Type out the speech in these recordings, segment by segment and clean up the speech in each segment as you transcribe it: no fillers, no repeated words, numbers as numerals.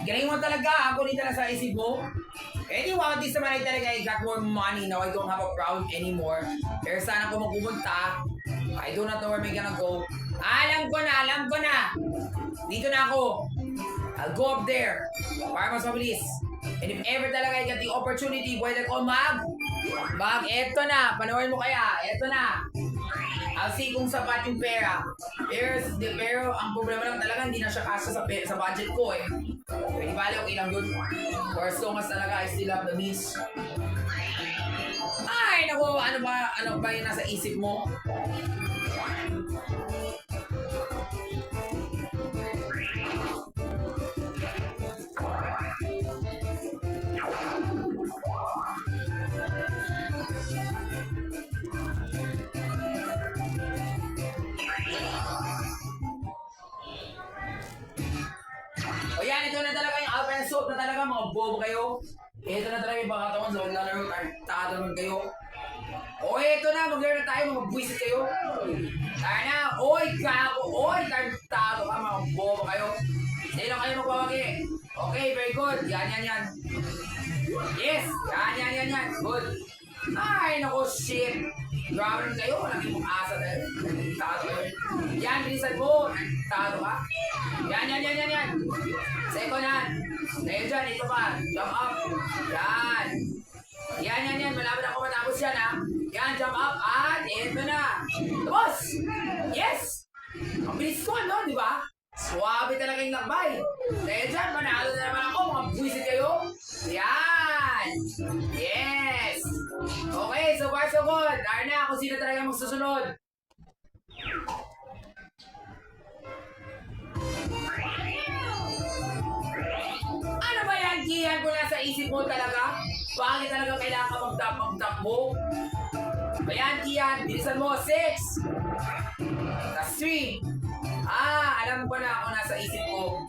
galing mo talaga. Ako dito na sa isip mo. Anyway, this naman ay talaga I got more money now. I don't have a problem anymore. Pero sana ko magpupunta. I do not know where I'm gonna go. Alam ko na. Dito na ako. I'll go up there. Para mas mabilis. And if ever talaga I get the opportunity, pwede ko eto na. Panoorin mo kaya. Eto na. I'll see kung sapat yung pera. Pero ang problema lang talaga, hindi na siya kasya sa budget ko eh. Hindi bali, okay lang yun. For as long as talaga, I still have the means. Ay, naku, ano ba yung nasa isip mo? O yan, ito na talaga yung alpha and soap na talaga, mga bobo kayo. Ito na talaga yung pangkatawan, so lalaro tatanong kayo. O ito na, maglaro na tayo, mga buwisit kayo. Tayo na, tartado ka, mga bobo kayo. Sino kayo magpapagi? Okay, very good. Yan. Yes, yan. Good. Ay, naku, shit. Grabe rin kayo, lagi mong asa tayo. Tartado kayo. Yan, bilisan mo. Tartado ka. Yan. Second hand. Dahil dyan, ito pa. Jump up. Yan. Malapit ako matapos yan, ha. Yan, jump up. At ito na. Tapos! Yes! Ang bilis ko, no? Di ba? Suwabe talaga yung lakbay. Dahil dyan, manalo na naman ako. Mga buwisit kayo. Yan! Yes! Okay, so far so good. Dahil na kung sino talaga magsusunod. Ano ba yan, Kian? Kung nasa isip mo talaga? Bakit talaga kailangan ka magtakbo? Ayan, Kian. Bilisan mo. 6. Tas 3. Alam ko na kung nasa isip ko.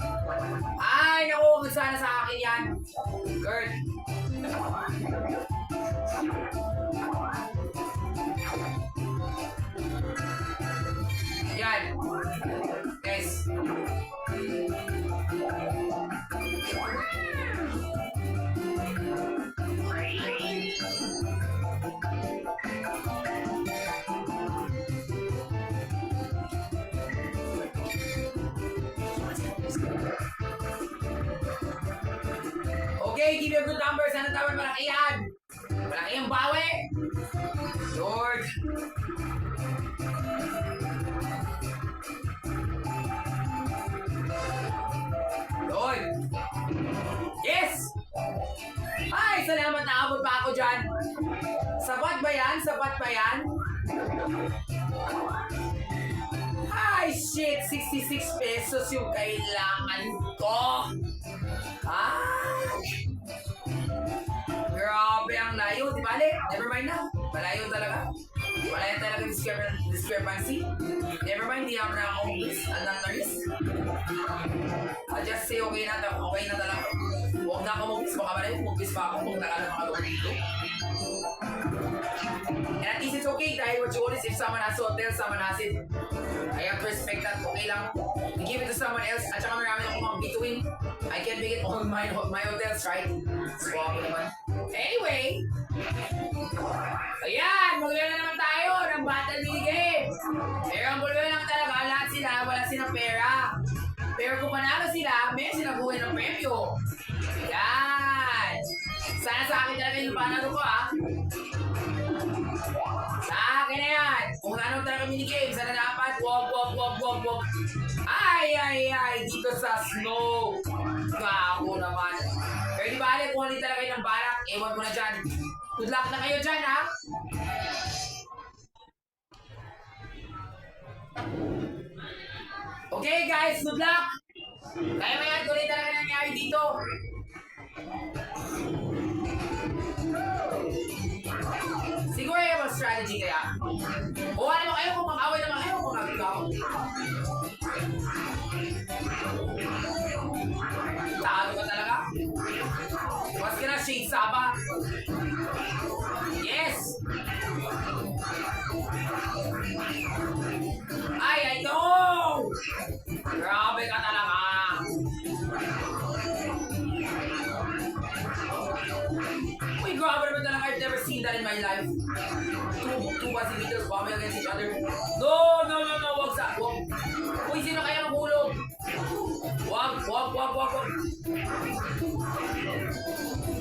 Ay, naku. Kung sana sa akin yan. Kurt. Yan. Yes. Okay, give me a good number. Sana tawag malaki yan. Malaki yung bawi. George. Lord. Yes! Ay, salamat na abot pa ako dyan. Sapat ba yan? Ay, shit! 66 pesos yung kailangan ko. Grabe ang layo. Di bale? Never mind na. Malayo talaga. Malayo talaga yung discrepancy. Never mind, di ako na-accomplish. Anotherist. I'll just say okay na talaga. Huwag na ako mag-miss. Baka malayo, mag-miss pa ako kung nakalamakagawa dito. And at least it's okay dahil what you want is if someone has hotel, someone has it. I have to respect that. Okay lang. You give it to someone else. At saka marami akong mga between. I can make it on my hotels, right? Swap ko naman. Anyway. Ayan. Maglala naman tayo ng battle mini game. Pero ang problema lang talaga, lahat sila, wala silang pera. Pero kung panalo sila, may sinabuhay ng premyo. Ayan. Sana sa akin talaga yung panalo ko, ha? Sa akin na yan. Kung ano talaga minigame, sana dapat, wag. Ay, dito sa snow. Gago naman. Pero di ba, kung hindi talaga yung balak, ewan ko na dyan. Good luck na kayo dyan, ha? Okay, guys, good luck. Kaya may yan, kung hindi talaga nangyari dito. Siguro yung mga strategy kaya. O ano mo kayo kung mag-away naman kayo kung mag-ikaw. Talo ka talaga. Mas ka na shade saba. Yes! Ay, I know! Grabe ka talaga. grabe naman talaga. I've never seen that in my life. Two basimiters bombing against each other. No. Wag sa... Wag. Uy, sino kaya mahulog? Wag.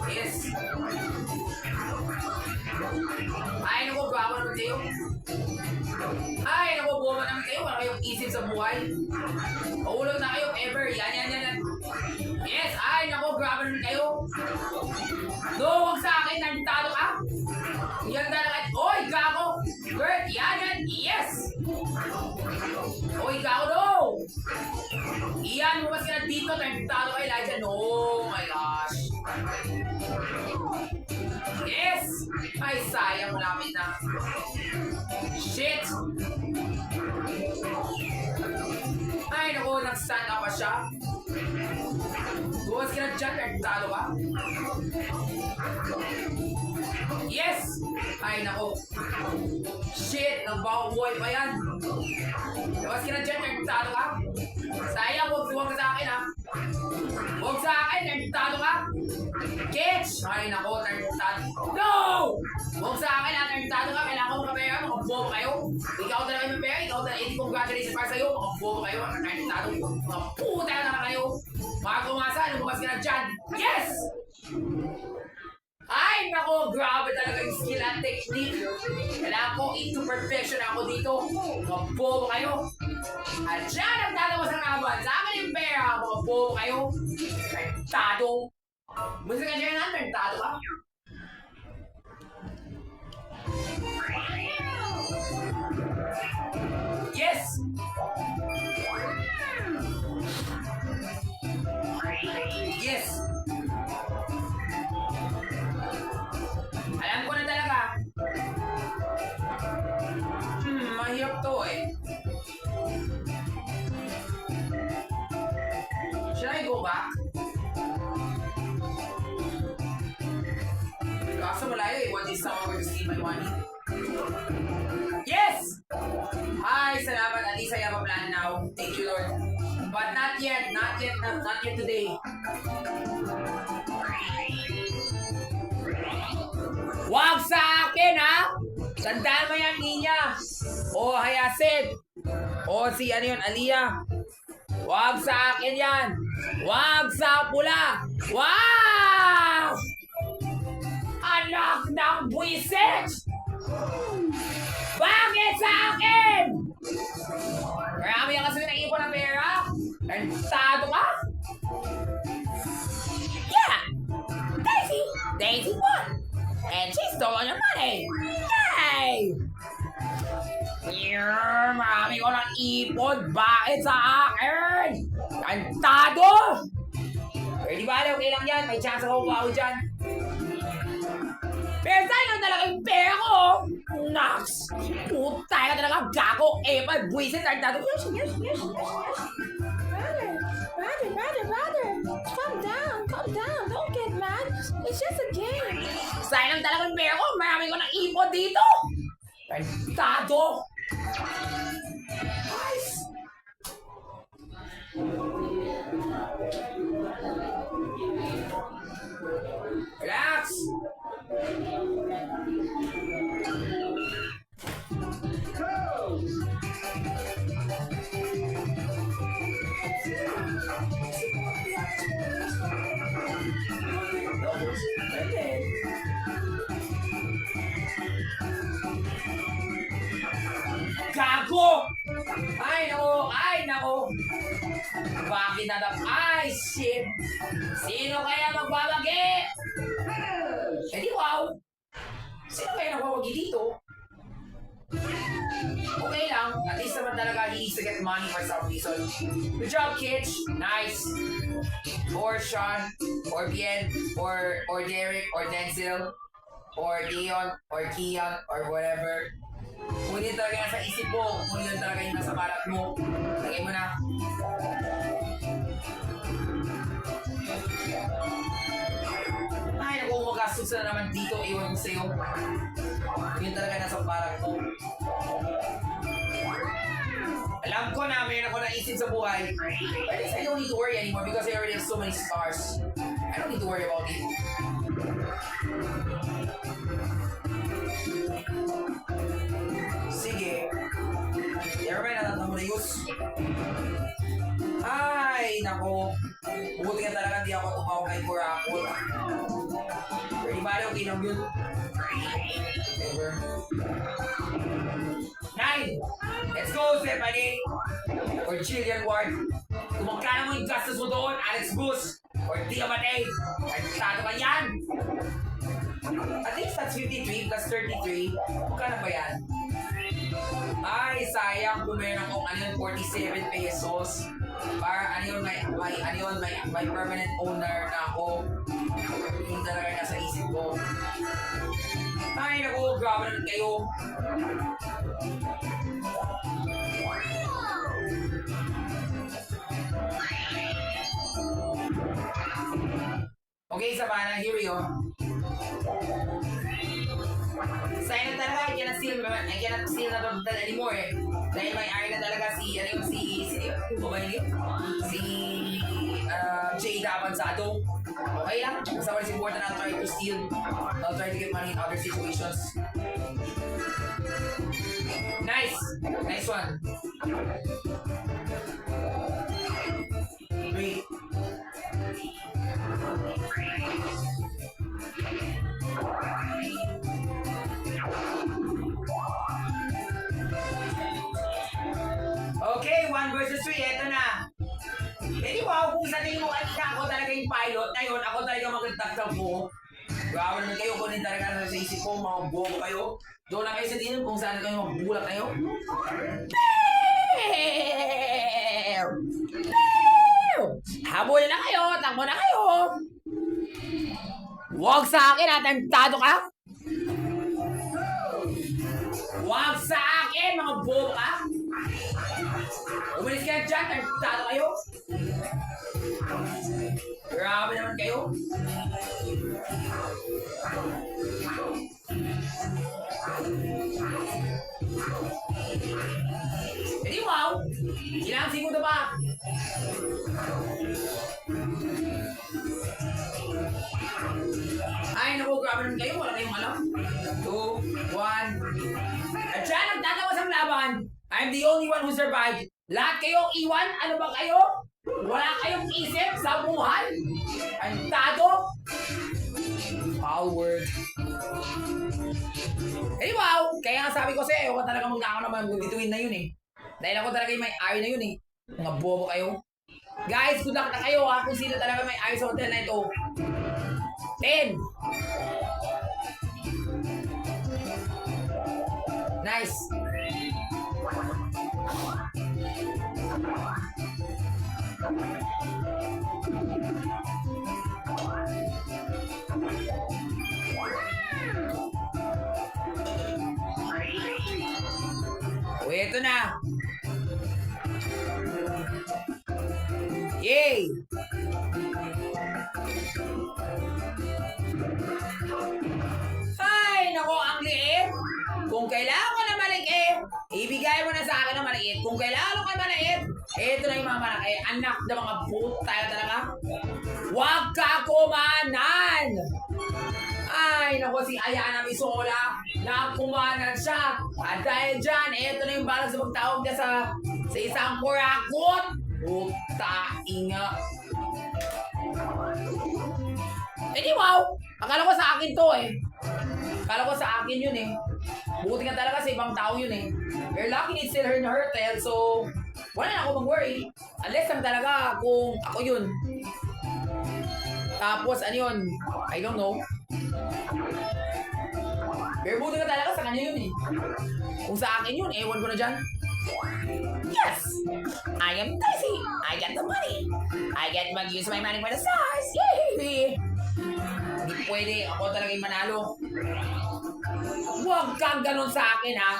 Yes. Ay, naku, grabe naman kayo. Ay, naku, buwan naman kayo. Wala kayong isip sa buhay. Mahulog na kayo, ever. Yan. Yes, ay, naku, grabe naman kayo. No, wag sa akin, nanditado ka. Yan talaga. Oy, gago. Girl, yan. Yes. Oy, gago, no. Iyan, bumas ka na dito, nanditado ka, Elijah. No, my gosh. Yes. Ay, sayang, malapit na. Shit. Ay, naku, nag-stand up pa siya. Buwas ka na dyan, nagtalo ka. Yes! Ay, naku. Shit, nagbawa-buhay pa yan. Buwas ka na dyan, nagtalo ka. Sayang, huwag ka sa akin, ha. Huwag sa akin, nagtalo ka. Catch! Ay, naku, nagtalo. No! Huwag sa akin, ha, nagtalo ka. Kailangan ko mapera, mga bobo kayo. Ikaw talaga yung mapera, ikaw talaga. Hindi congratulations para sa'yo, mga bobo kayo. Nagtalo, mga puta na kayo. Mga kumasa, lumabas ka na dyan. Yes! Ay, nako, grabe talaga yung skill at technique. Kailangan ko into perfection ako dito. Mga bobo kayo. At dyan ang tatawas ng laban. Sa akin yung pera, mga bobo kayo. Tado. Musta ka dyan natin, tado ka. Yes! Yes! Alam ko na talaga. Mahirap to eh. Should I go back? Kaso malayo eh. What is someone going to steal my money? Yes! Hi, salamat. At least I have a plan now. Thank you, Lord. But not yet today. Wag sa akin, ha? Tandaan mo yan, Ninya. O, Hayasin. O, si ano yun, Aliyah. Wag sa akin yan. Wag sa pula. Wow! Anak ng buwisit! Bakit sa akin? Marami yan kasi nag-ipon ng pera. Tado ka? Yeah! Daisy won! And she stole your money! Yay! Marami ko ng ipon. Bakit sa akin? Kantado! Pwede ba? Okay lang yan. May chance ako ako dyan. Pero sa'yo lang talaga yung pera ko! Nox! Putay ka talaga gago! Buwisit! Kantado! Yes! Brother. Calm down. Don't get mad. It's just a game. Sayang talagang pera ko. Marami ko ng ipon dito. Kantado. Nice. Relax. Gago! Ay, nako! Bakit ay, shit! Sino kaya magbabagi? Eh di wow! Sino kaya nagbabagi dito? Okay lang, at least naman talaga he needs to get money for some reason. Good job, kids! Nice! Or Sean, or Bien, or Derek, or Denzel, or Leon, or Kian, or whatever. Kung hindi talaga nasa isip mo, kung hindi talaga yung nasa balat mo, lagay mo na. Ay, naku, magastos na naman dito, iwan ko sa'yo. Yun talaga nasa balat mo. Alam ko na, mayroon ako naisip sa buhay. But I don't need to worry anymore because I already have so many scars. I don't need to worry about it. Sige. Never mind, natatang mo na use. Ay, nako. Buti ka talaga, di ako tumawag kay Kurakot. Pero di bali, okay lang yun. Never. 9. Let's go, Stephanie. Or Jillian Ward. Kung magkano mo yung gastos mo doon, Alex Bus. Or Tia Matay. Artado ba yan? At least that's 53 plus 33. Magkano ba yan? Ay, sayang kung meron akong ano yun, 47 pesos. Para ano yun, may permanent owner na ako. Yung talaga nasa isip ko. Ay, naku, grabe naman kayo. Okay, Savannah, here we go. Sayang na talaga, I cannot steal na total anymore eh. Dahil may ari na talaga si Jada Avanzado. Okay lang, basta wala si important, I'll try to steal. I'll try to get money in other situations. Nice! Nice one. Great. Okay, 1 versus 3, eto na. Pwede wow, kung sa tingin mo at ako talaga yung pilot, ngayon ako talaga magtagtag mo. Grabe naman kayo, kunin talaga sa isip ko, mga bobo kayo. Doon lang kayo sa tingin kung saan kayo magbulak kayo. Habol na kayo, takbo na kayo. Huwag sa akin, atentado ka. Huwag sa akin, mga bobo ka. Umalis ka dyan, atentado kayo. Grabe naman kayo. Eh di wow, ilang segundo pa. Ay naku, grabe naman kayo, wala kayong alam. 2, 1. At dyan, nagtatawas ang laban. I'm the only one who survived. Lahat kayong iwan, ano ba kayo? Wala kayong isip sa buhay? Antado? Foul word. Eh wow, kaya nga sabi ko sa'yo, ako talaga magkakaroon naman bituin na yun eh. Dahil ako talaga yung may ari na yun eh. Mga bobo kayo. Guys, good luck na kayo ha, kung sino talaga may ari sa hotel na ito. 10. Nice. O, eto na. Yay! Ay, nako, ang liit. Kung kailangan ko na maliit, ibigay mo na sa akin ng maliit. Kung kailangan ko na maliit, eto na yung mga malaki. Anak na mga boot tayo talaga. Huwag ka kumanan! Ay, naku, si Ayana Misola, nakumanan siya. At dahil dyan, eto na yung balang sa pagtawag niya sa isang kurakot. Puta inga. Eh di wow, akala ko sa akin to eh. Akala ko sa akin yun eh. Buti nga talaga sa ibang tao yun eh. You're lucky it's still her in her tail, so wala na ako mag-worry. Unless lang talaga kung ako yun. Tapos ano yun, I don't know. Pero buti nga talaga sa kanya yun eh. Kung sa akin yun, ewan ko na dyan. Yes! I am Daisy! I get the money! I get mag-use my money for the stars! Yay! Hindi pwede. Ako talaga yung manalo. Huwag kang ganun sa akin, ha?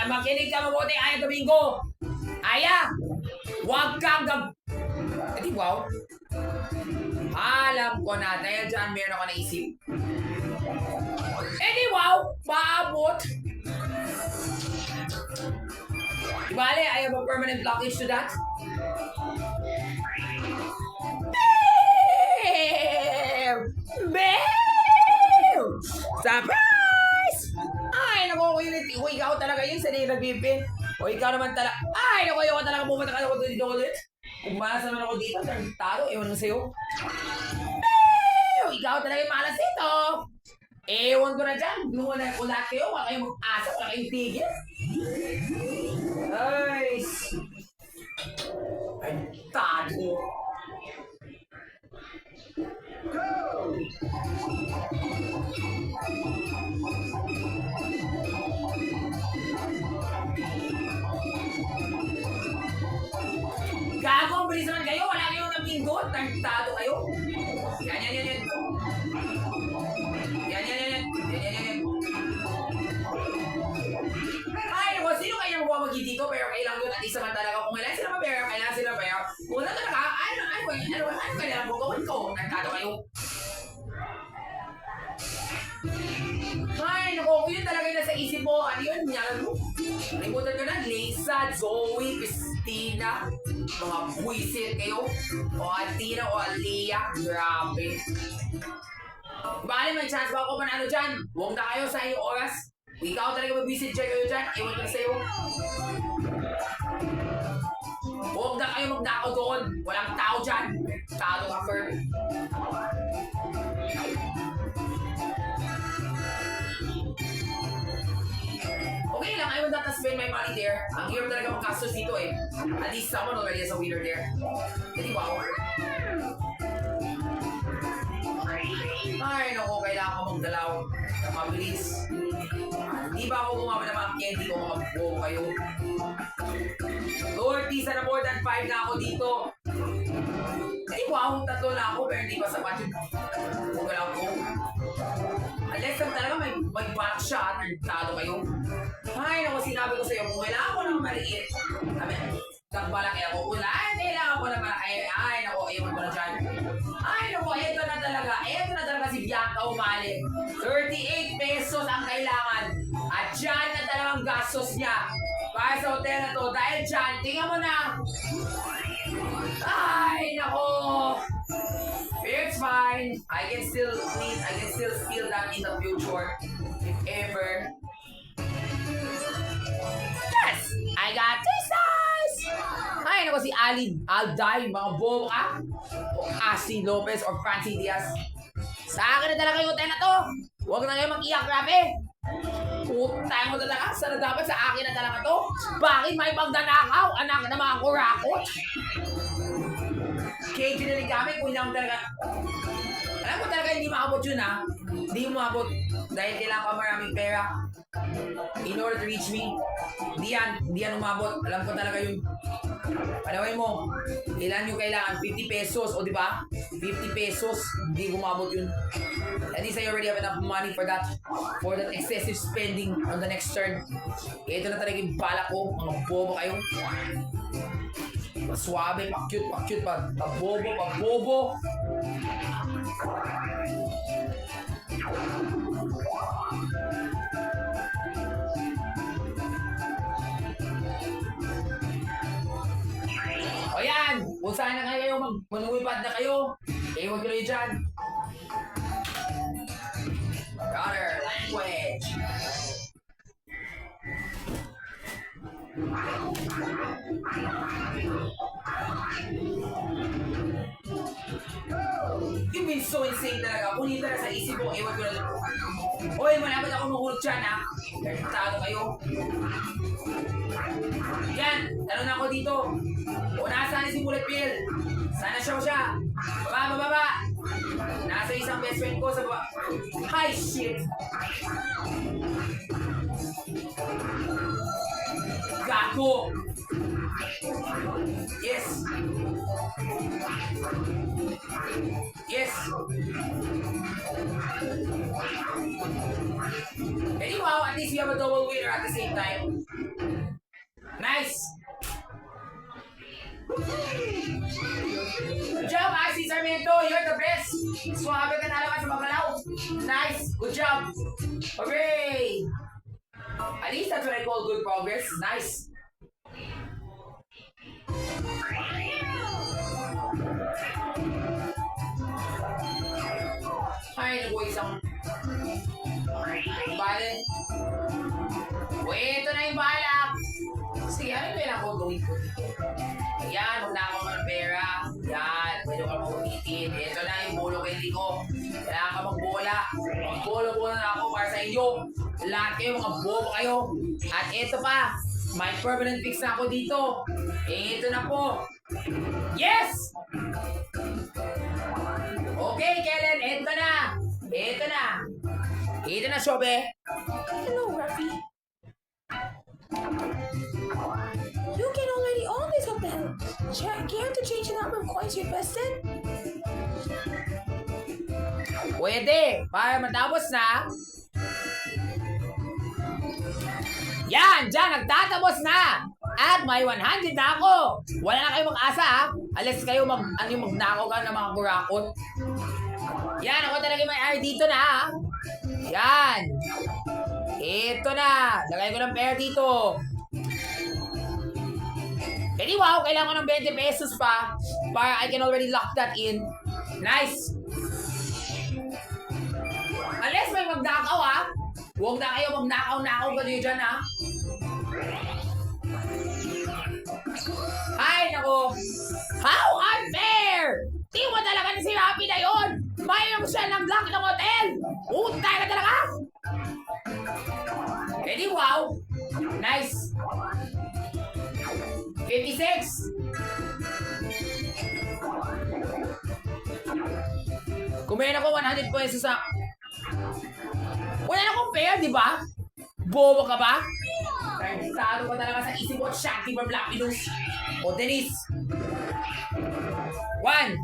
Makinig ka mabuti, Aya Domingo! Aya! Huwag kang Eh di wow. Alam ko na, dahil dyan meron ako naisip. Eh di wow! Maabot! Di bale, I have a permanent blockage to that. Bam! Surprise! Ay, naku, kung ikaw talaga yun sa nag-bipin. O ikaw naman talaga. Ay, naku, ayoko talaga pumunta ka ako dito ko dito. Kung malas naman ako dito, taro, ewan ko sa'yo. Bam! Ikaw talaga yung malas dito. Ewan ko na dyan. Nung na ko lahat kayo, wala kayong mag-asa, wala kayong tigil. Ay, ay, tado. Gago, ang bilis naman kayo. Wala kayong napindot. Tado kayo. Yan. Yan. Ay, naku, sino kaya magwawagi dito? Pero kailangan yun at least naman talaga. Kung kailangan sila mapera, kailangan sila mapera. Kung wala talaga, ano kailangan mo gawin ko? Tado kayo. Ay, naku, kung yun talaga yung nasa isip mo, ano yun? Yan mo. Nalimutan ko na, Lisa, Zoe, Christina, mga buwisit kayo. O Atina, o Alia, grabe. Bale, may chance ba ako manalo dyan? Huwag na kayo sa inyong oras. Kung ikaw talaga mag-visit check kayo dyan, ewan ko sa'yo. Huwag na kayo magnakaw doon. Walang tao dyan. Tado ka, Ferb. Okay lang, I will not spend my money there. Ang hirap talaga mag-gastos dito eh. At least someone already has a winner there. Hindi wow. Ay, naku, kailangan ko magdalaw na mabilis. Hindi ba ako gumamit ng mga candy ko mga buo kayo? Lord, isa na more than 5 na ako dito. Hindi wow, 3 na ako pero hindi pa sapat yun. Huwag lang ako. Unless lang talaga may back shot, nagtado kayo. Ay, naku, sinabi ko sa'yo, kung kailangan ko ng maliit, nagbalaki ako, kailangan ko ng malaki. Ay, naku, ewan ko na dyan. Ay, naku, ito na talaga si Bianca Umali. 38 pesos ang kailangan. At dyan na talagang gastos niya. Para sa hotel na to, dahil dyan, tingnan mo na. Ay, naku. It's fine. I can still steal that in the future. If ever. Yes! I got this size! Ay, naku si Alday, mga bobo ka. O Asi Lopez or Francie Diaz. Sa akin na talaga yung hotel na to. Huwag na kayo mag-iyak, grabe. Putang mo talaga. Sana dapat sa akin na talaga to. Bakit may pagdanakaw? Anak na mga kurakot. KG na rin kami kung lang talaga. Alam ko talaga hindi maabot yun ha. Hindi mo maabot. Dahil kailangan ko maraming pera. In order to reach me. Hindi yan umabot. Alam ko talaga yun. Panawin mo. Ilan yung kailangan? 50 pesos. O diba? 50 pesos. Hindi umabot yun. At least I already have enough money for that. For that excessive spending on the next turn. Ito na talaga yung bala ko. Mga bobo kayo. Suabe, pa-cute, pa-bobo. O yan, kung saan na kayo manumipad na kayo, ewan ko na yun dyan. Brother, language. You've been so insane talaga. Kung hindi talaga sa isip ko, ewan ko na. Hoy, malapit ako mahulog dyan ha. Tado kayo. Yan, tanong na ako dito. O nasaan si Bullet Bill? Sana siya. Baba. Nasa isang best friend ko sa baba. Hi, shit. Gago. Yes. Anyhow, at least we have a double winner at the same time. Nice. Good job, Icy Sarmiento. You're the best. Suwabe ka na lang sa magalaw. Nice. Good job. Hooray. At least that's what I call good progress. Nice. isang... Bale. Ito na yung balak. Sige, ano yung kailangan ko gawin ko dito? Yan, huwag na ako ng pera. Yan, pwede ka mag-umitin. Ito na yung bulo candy ko. Kailangan ka magbola. Magbola-bola na ako para sa inyo. Lahat kayo, mga bobo kayo. At ito pa, may permanent fix na ako dito. Ito na po. Yes! Okay, Kellen, ito na. Ito na. Ito na, Shobe. Hello, Ruffy. You can already own this hotel. Care to change the number of coins you invested? Pwede, para matapos na. Yan, dyan, nagtatapos na. At may 100 na ako. Wala na kayong mag-asa, ha? Alas kayo magnakaw ka ng mga kurakot. Yan, ako talaga may ay dito na, ha? Yan. Ito na. Lagay ko ng pera dito. Pwede wow, kailangan ko ng 20 pesos pa para I can already lock that in. Nice. Unless may magnakaw, ha? Huwag na kayo magnakaw-nakaw ka nyo dyan, ha? Ay, nako. How unfair! Di mo talaga na si Happy na yun! Mayroon siya ng lock ng hotel! Utay ka talaga! Pwede wow. Nice. 56. Kumain ako 100 pesos sa... Wala na akong pera, di ba? Bobo ka ba? Saro ka talaga sa isip mo, Shakti from Lapidus. O, Denise. 1.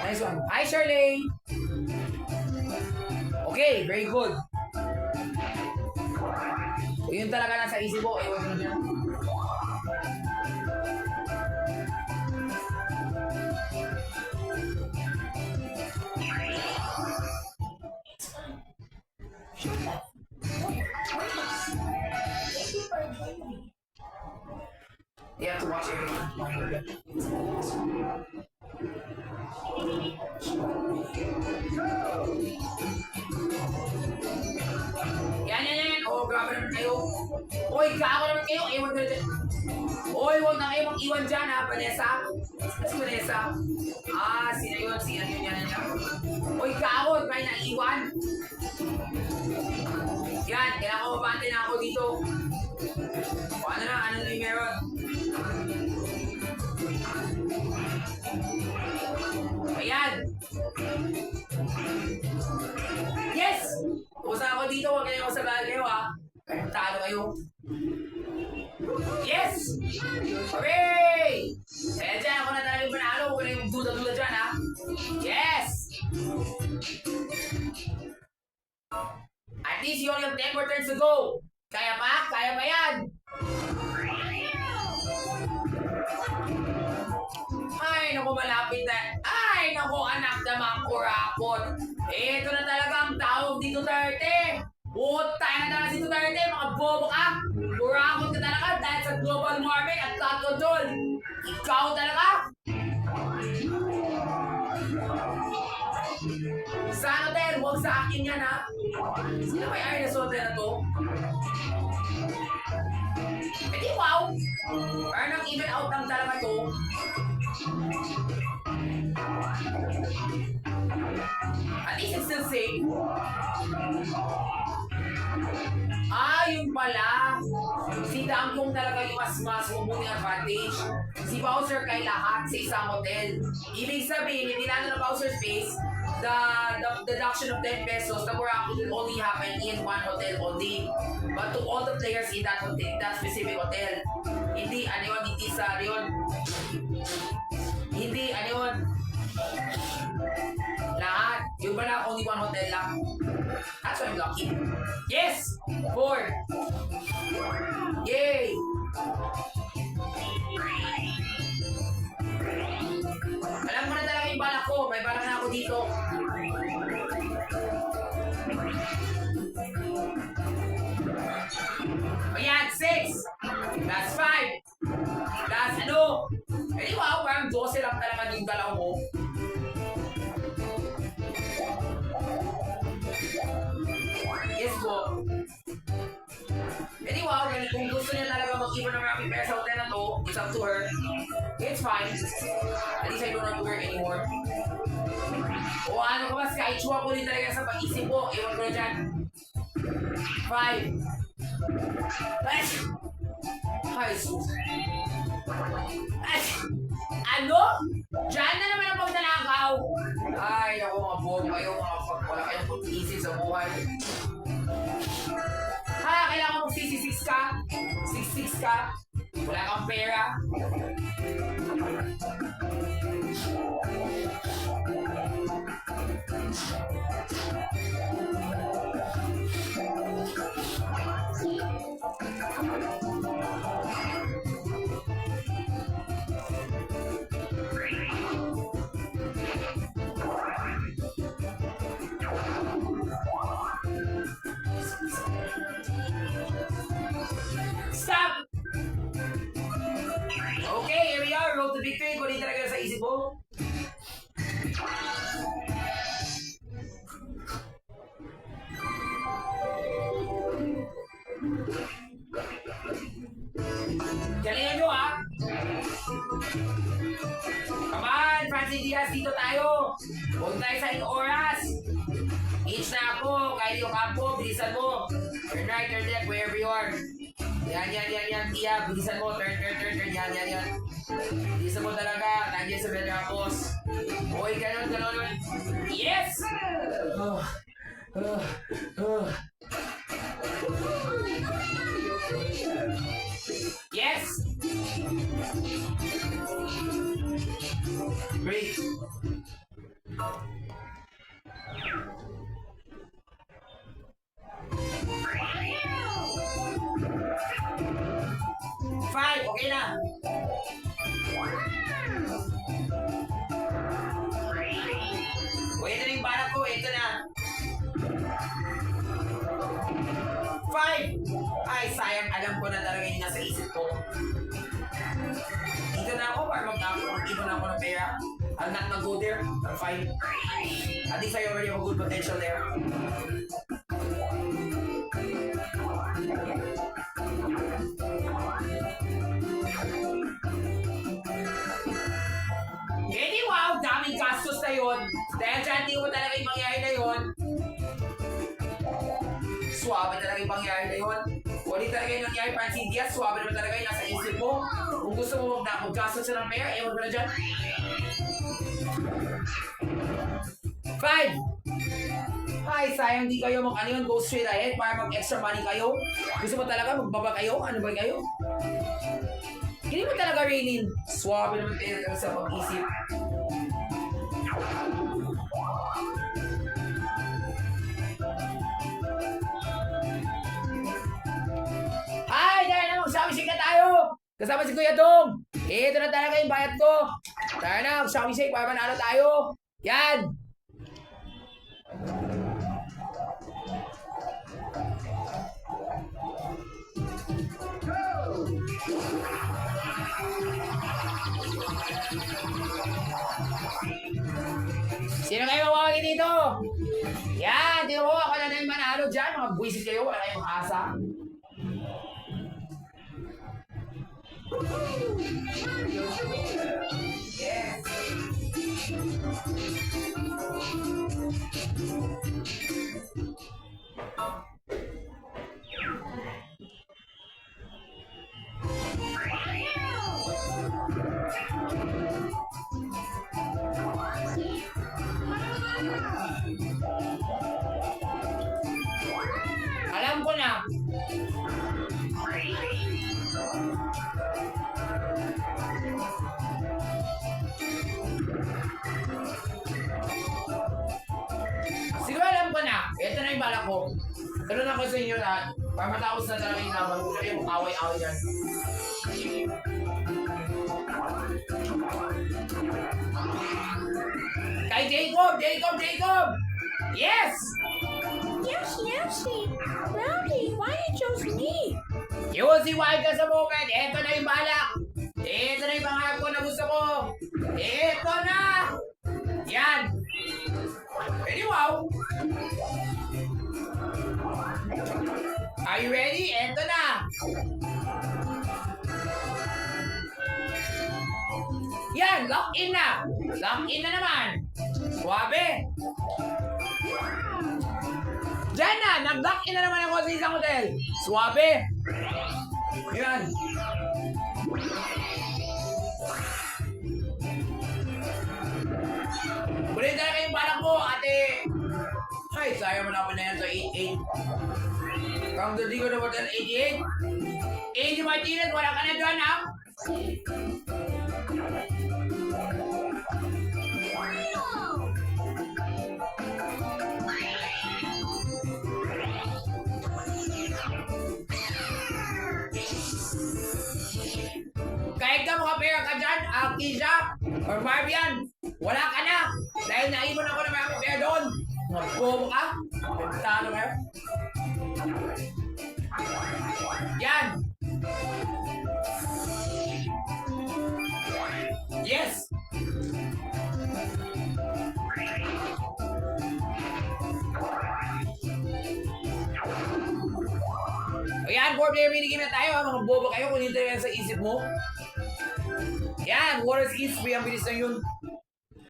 Nice one. Hi, Shirley. Okay, very good. O, yun talaga nasa isip mo. Ewan mo dyan. You have to watch everything. Yan. Oh, grabe naman kayo. Oy, kako naman kayo. Ewan na dyan. Oy, huwag na kayo mag-iwan dyan, ha, Vanessa. Si Vanessa. Sino yun? Yan. Oy, kako. Kaya na-iwan. Yan, kailangan ko mabante na ako dito. O, ano na yung meron? Ayan! Yes! Pusa ako dito, huwag kayo masabahan kayo, ha? Talo kayo. Yes! Hooray! Kaya dyan, ako na talagang panalo. Huwag na yung duda-duda dyan, ha? Yes! At least you only have 10 more turns to go. Kaya pa? Kaya pa yan! Ay, naku, malapit na. Ay, naku, anak na mga kurakot. Ito na talaga ang tawag ni Duterte. Tayo na talaga si Duterte, mga bobo ka. Kurakot ka talaga dahil sa global warming at flood control. Ikaw talaga. Sa hotel, huwag sa akin yan, ha? Sino may ay na sa hotel na to? Pwede, wow! Parang even out lang talaga to. At least it's still safe. Yun pala. Si Dangkong talaga yung mas mabuting advantage. Si Bowser kay lahat sa isang hotel. Ibig sabihin, hindi na Bowser space, the deduction of 10 pesos, the Buraco will only happen in one hotel only. But to all the players in that hotel, that specific hotel, hindi sa lahat. Yung ba na only one hotel lang? That's why I'm lucky. Yes! 4! Yay! Alam ko na talaga yung balak ko. May balak na ako dito. Ayan, 6! That's 5! That's ano? Eh di ba, parang 12 lang talaga yung galaw mo. makipera sa hotel na to. It's up to her. It's fine. At least I don't have to work anymore. O ano ka ba, Sky Chua ko din talaga sa pag-isip ko. Ewan ko na dyan. 5. Ay, sus. Ay, ano? Diyan na naman ang pagdalakaw. Ay, ako mga buong kayo, wala kayong pag-isip sa buhay. Ha, kailangan mong 66 ka? 66 ka? Wala kang pera? Stop! Okay, here we are. Road to victory. Kung hindi talaga sa isip mo. Galingan nyo, ha? Come on, Francis Diaz, dito tayo. Huwag tayo sa oras. Inch na ako. Kahit yung kampo, bilisan mo. Turn right, turn left, wherever you are. Yan. Iya, bilisan mo. Turn. Yan. Bilisan mo talaga. Nandiyan sa Belramos. Uy, ganon. Yes! Yes! Great. Five, okay na. O, ito na yung balak ko. Ito na. 5. Ay, sayang. Alam ko na talaga yung nasa isip ko. Dito na ako para mag-ipon na ako ng pera. I'll not go there. I'm fine. At least I already have a good potential there. Eh, wow, daming gastos na yun. Dahil dyan, di mo talaga yung mangyari na yun. Suwabe talaga yung pangyari na yun. Wali talaga yung nangyari, Francis Diaz. Suwabe naman talaga yung nasa isip mo. Kung gusto mo mag-gastos sa ng pera, ewan ko na dyan. 5. Ay, sayang di kayo ano yun, go straight ahead para mag-extra money kayo. Gusto mo talaga, magbaba kayo? Ano ba kayo? Hindi mo talaga, Raylene. Suwabe naman talaga sa pag-isip. Hi! Dahil na mag-shopping na tayo! Kasama si Kuya Dong! Ito na talaga yung bayad ko! Tara na, mag-shopping shake para manalo tayo! Yan! Sino kayo mawagin dito? Yan! Dito mo ako na yung manalo dyan! Mga buwisit kayo, wala kayong asa. Yes! Alam ko na. Siguro alam ko na. Ito na yung balak ko. Ganun ako sa inyo lahat. Para matapos na talaga yung laban. Huwag kayong away-away dyan. Kay Jacob! Yes! Yoshi! Rowdy, why you chose me? You will see why ka sa moment. Ito na yung balak. Ito na yung pangarap ko na gusto ko. Ito na! Yan! Ready, wow! Are you ready? Ito na! Lock in na. Lock in na naman. Suwabe. Diyan na. Nag-lock in na naman ako sa isang hotel. Suwabe. Yan. Kunin talaga yung balak mo, ate. Ay, sayang mo na pa na yan sa 88. Come to Digo na Hotel 88. 80 Martinez, wala ka na doon, ha? Kahit ka makapera ka dyan, Kisha, or Marvian, wala ka na. Dahil naibon ako na may pera doon. Mga bobo ka. Pagtalo kayo. Yan. Yes. Ayan, 4-player minigame na tayo. Mga bobo kayo kung hindi yan sa isip mo. Yan, Warriors East, ang bilis na yun.